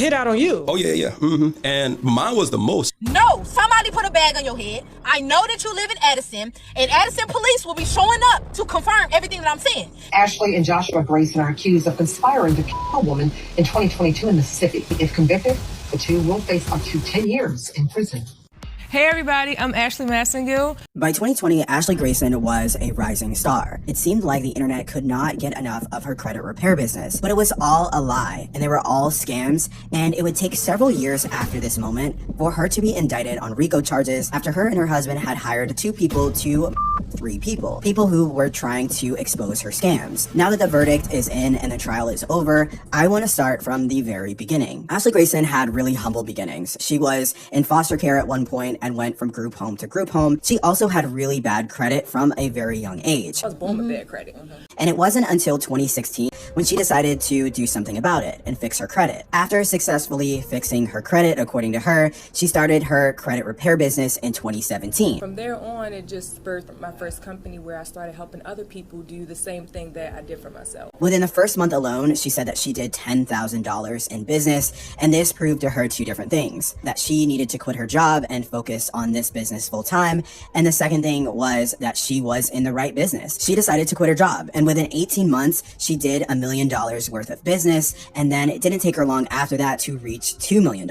hit out on you. Oh, yeah. And mine was the most. No, somebody put a bag on your head. I know that you live in Edison, and Edison police will be showing up to confirm everything that I'm saying. Ashley and Joshua Grayson are accused of conspiring to kill a woman in 2022 in Mississippi. If convicted, the two will face up to 10 years in prison. Hey everybody, I'm Ashley Massengill. By 2020, Ashley Grayson was a rising star. It seemed like the internet could not get enough of her credit repair business, but it was all a lie, and they were all scams, and it would take several years after this moment for her to be indicted on RICO charges after her and her husband had hired three people who were trying to expose her scams. Now that the verdict is in and the trial is over, I want to start from the very beginning. Ashley Grayson had really humble beginnings. She was in foster care at one point and went from group home to group home. She also had really bad credit from a very young age. I was born with bad credit. And it wasn't until 2016 when she decided to do something about it and fix her credit. After successfully fixing her credit, according to her, she started her credit repair business in 2017. From there on, it just spurred my first company where I started helping other people do the same thing that I did for myself. Within the first month alone, she said that she did $10,000 in business, and this proved to her two different things: that she needed to quit her job and focus on this business full time, and the second thing was that she was in the right business. She decided to quit her job, and within 18 months, she did $1 million worth of business, and then it didn't take her long after that to reach $2 million.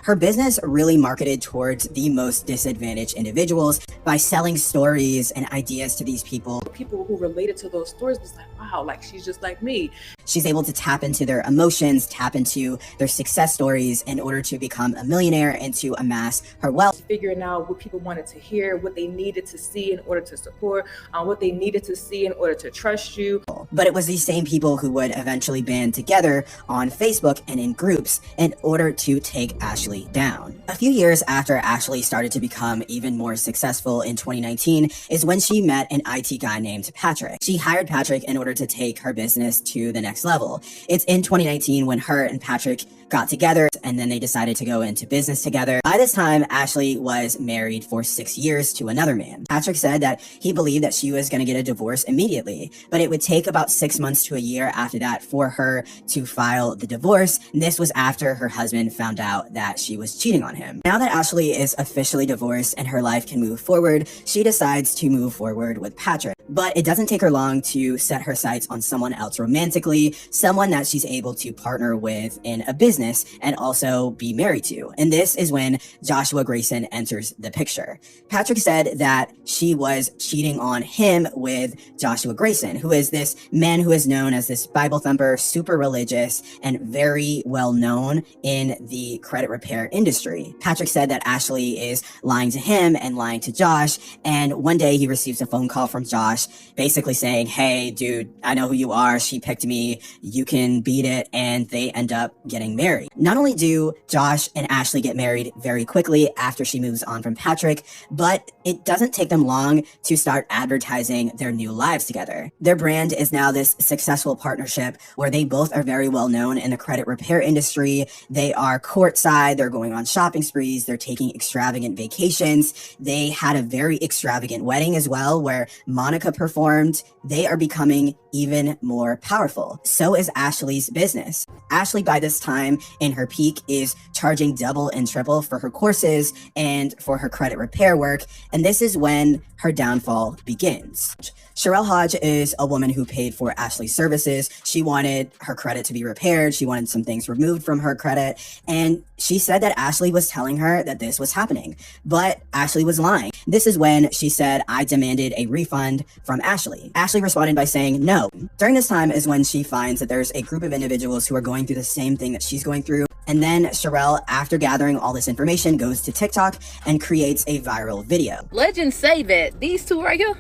Her business really marketed towards the most disadvantaged individuals by selling stories and ideas to these people. People who related to those stories was like, wow, like she's just like me. She's able to tap into their emotions, tap into their success stories in order to become a millionaire and to amass her wealth. Figuring out what people wanted to hear, what they needed to see in order to support, what they needed to see in order to trust you. But it was these same people who would eventually band together on Facebook and in groups in order to take Ashley down. A few years after Ashley started to become even more successful in 2019 is when she met an IT guy named Patrick. She hired Patrick in order to take her business to the next level. It's in 2019 when her and Patrick got together and then they decided to go into business together. By this time, Ashley was married for 6 years to another man. Patrick said that he believed that she was going to get a divorce immediately, but it would take about 6 months to a year after that for her to file the divorce. And this was after her husband found out that she was cheating on him. Now that Ashley is officially divorced and her life can move forward, she decides to move forward with Patrick. But it doesn't take her long to set her sights on someone else romantically, someone that she's able to partner with in a business and also be married to. And this is when Joshua Grayson enters the picture. Patrick said that she was cheating on him with Joshua Grayson, who is this man who is known as this Bible thumper, super religious, and very well known in the credit repair industry. Patrick said that Ashley is lying to him and lying to Josh, and one day he receives a phone call from Josh basically saying, hey dude, I know who you are, she picked me, you can beat it, and they end up getting married. Not only do Josh and Ashley get married very quickly after she moves on from Patrick, but it doesn't take them long to start advertising their new lives together. Their brand is now this successful partnership where they both are very well known in the credit repair industry. They are courtside, they're going on shopping sprees, they're taking extravagant vacations. They had a very extravagant wedding as well where Monica performed. They are becoming even more powerful. So is Ashley's business. Ashley, by this time in her peak, is charging double and triple for her courses and for her credit repair work. And this is when her downfall begins. Sherelle Hodge is a woman who paid for Ashley's services. She wanted her credit to be repaired. She wanted some things removed from her credit. And she said that Ashley was telling her that this was happening, but Ashley was lying. This is when she said, I demanded a refund from Ashley. Ashley responded by saying no. During this time is when she finds that there's a group of individuals who are going through the same thing that she's going through. And then Sherelle, after gathering all this information, goes to TikTok and creates a viral video. Legends say that these two right here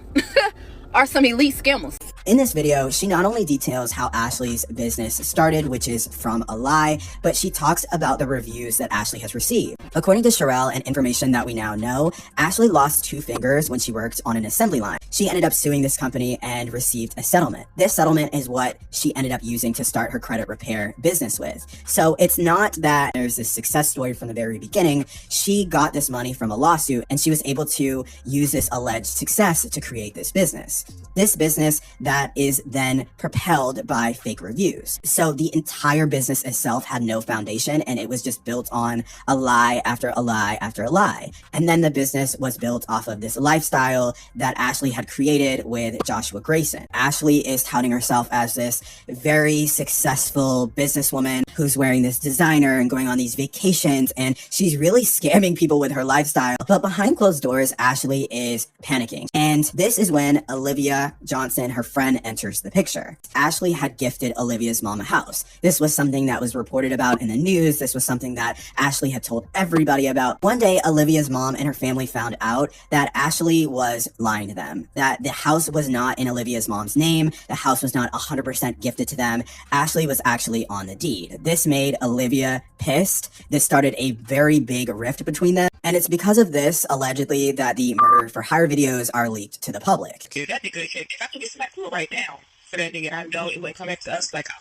are some elite scammers. In this video, she not only details how Ashley's business started, which is from a lie, but she talks about the reviews that Ashley has received. According to Sherelle and information that we now know, Ashley lost 2 fingers when she worked on an assembly line. She ended up suing this company and received a settlement. This settlement is what she ended up using to start her credit repair business with. So it's not that there's this success story from the very beginning. She got this money from a lawsuit and she was able to use this alleged success to create this business. This business that that is then propelled by fake reviews. So the entire business itself had no foundation, and it was just built on a lie after a lie after a lie. And then the business was built off of this lifestyle that Ashley had created with Joshua Grayson. Ashley is touting herself as this very successful businesswoman who's wearing this designer and going on these vacations, and she's really scamming people with her lifestyle. But behind closed doors, Ashley is panicking. And this is when Olivia Johnson, her friend, enters the picture. Ashley had gifted Olivia's mom a house. This was something that was reported about in the news. This was something that Ashley had told everybody about. One day, Olivia's mom and her family found out that Ashley was lying to them, that the house was not in Olivia's mom's name. The house was not 100% gifted to them. Ashley was actually on the deed. This made Olivia pissed. This started a very big rift between them. And it's because of this, allegedly, that the murder for hire videos are leaked to the public. Dude, that nigga, if I could get smacked through right now for that nigga, I know it wouldn't come back to us like I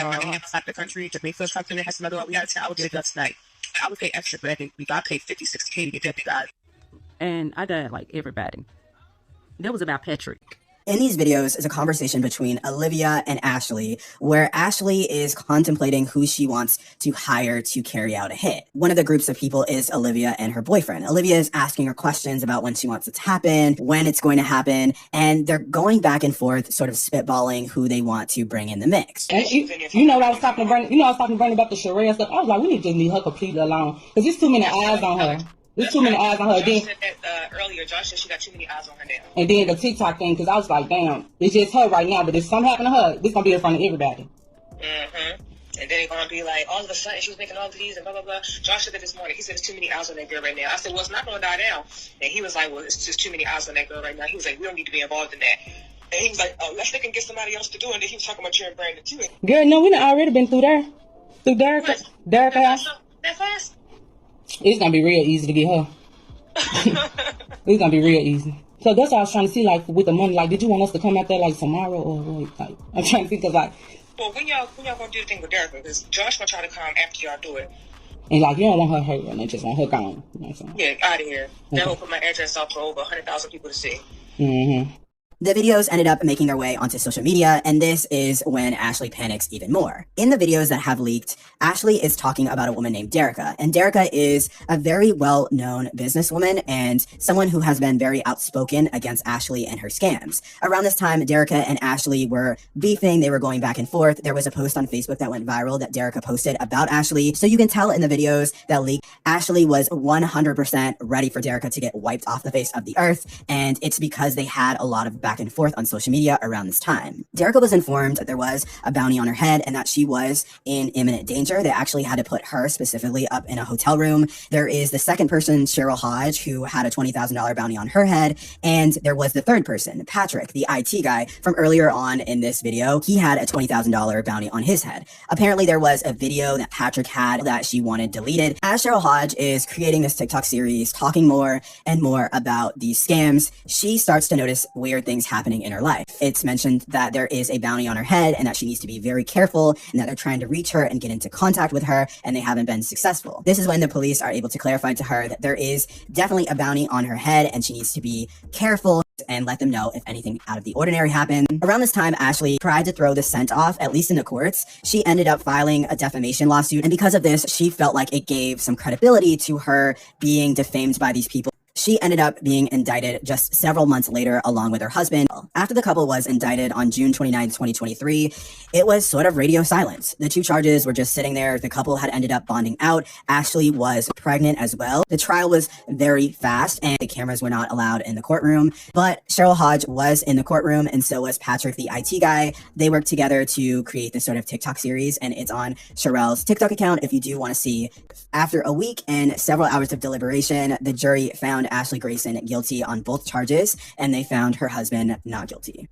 would. Like, I have the country to make for something that has another one we got to I would get it done tonight. I would pay extra for that nigga. We got paid $50-$60K to get that nigga out. And I died like everybody. That was about Patrick. In these videos is a conversation between Olivia and Ashley, where Ashley is contemplating who she wants to hire to carry out a hit. One of the groups of people is Olivia and her boyfriend. Olivia is asking her questions about when she wants it to happen, when it's going to happen, and they're going back and forth, sort of spitballing who they want to bring in the mix. And you know what I was talking to Bernie? You know I was talking to Bernie about the Sherelle stuff. I was like, we need to just leave her completely alone, because there's too many eyes on her. There's too many eyes on her. Josh said that earlier. Josh said she got too many eyes on her now. And then the TikTok thing, because I was like, damn, it's just her right now. But if something happened to her, this gonna be in front of everybody. Mm-hmm. And then it's gonna be like, all of a sudden she was making all of these and blah blah blah. Josh said that this morning. He said there's too many eyes on that girl right now. I said, well, it's not gonna die down. And he was like, well, it's just too many eyes on that girl right now. He was like, we don't need to be involved in that. And he was like, oh, let's they can get somebody else to do it. And then he was talking about you and Brandon too. Girl, no, we done already been through there. Through Derek house. That fast? It's gonna be real easy to get her. It's gonna be real easy. So that's what I was trying to see, like, with the money. Like, did you want us to come out there, like, tomorrow or what? Like, I'm trying to think of, like... Well, when y'all gonna do the thing with Derek? Because Josh gonna try to come after y'all do it. And, like, you don't want her hurt, and they just want her gone. You know what I'm saying? Yeah, out of here. Okay. That will put my address out for over 100,000 people to see. Mm-hmm. The videos ended up making their way onto social media, and this is when Ashley panics even more. In the videos that have leaked, Ashley is talking about a woman named Derica, and Derica is a very well-known businesswoman and someone who has been very outspoken against Ashley and her scams. Around this time, Derica and Ashley were beefing, they were going back and forth. There was a post on Facebook that went viral that Derica posted about Ashley, so you can tell in the videos that leaked, Ashley was 100% ready for Derica to get wiped off the face of the earth, and it's because they had a lot of back and forth on social media around this time. Derica was informed that there was a bounty on her head and that she was in imminent danger. They actually had to put her specifically up in a hotel room. There is the second person, Cheryl Hodge, who had a $20,000 bounty on her head. And there was the third person, Patrick, the IT guy from earlier on in this video. He had a $20,000 bounty on his head. Apparently there was a video that Patrick had that she wanted deleted. As Cheryl Hodge is creating this TikTok series, talking more and more about these scams, she starts to notice weird things happening in her life. It's mentioned that there is a bounty on her head and that she needs to be very careful and that they're trying to reach her and get into contact with her and they haven't been successful. This is when the police are able to clarify to her that there is definitely a bounty on her head and she needs to be careful and let them know if anything out of the ordinary happened. Around this time, Ashley tried to throw the scent off, at least in the courts. She ended up filing a defamation lawsuit, and because of this, she felt like it gave some credibility to her being defamed by these people. She ended up being indicted just several months later along with her husband. After the couple was indicted on June 29, 2023, it was sort of radio silence. The two charges were just sitting there. The couple had ended up bonding out. Ashley was pregnant as well. The trial was very fast and the cameras were not allowed in the courtroom, but Cheryl Hodge was in the courtroom and so was Patrick, the IT guy. They worked together to create this sort of TikTok series and it's on Cheryl's TikTok account if you do want to see. After a week and several hours of deliberation, the jury found Ashley Grayson guilty on both charges, and they found her husband not guilty.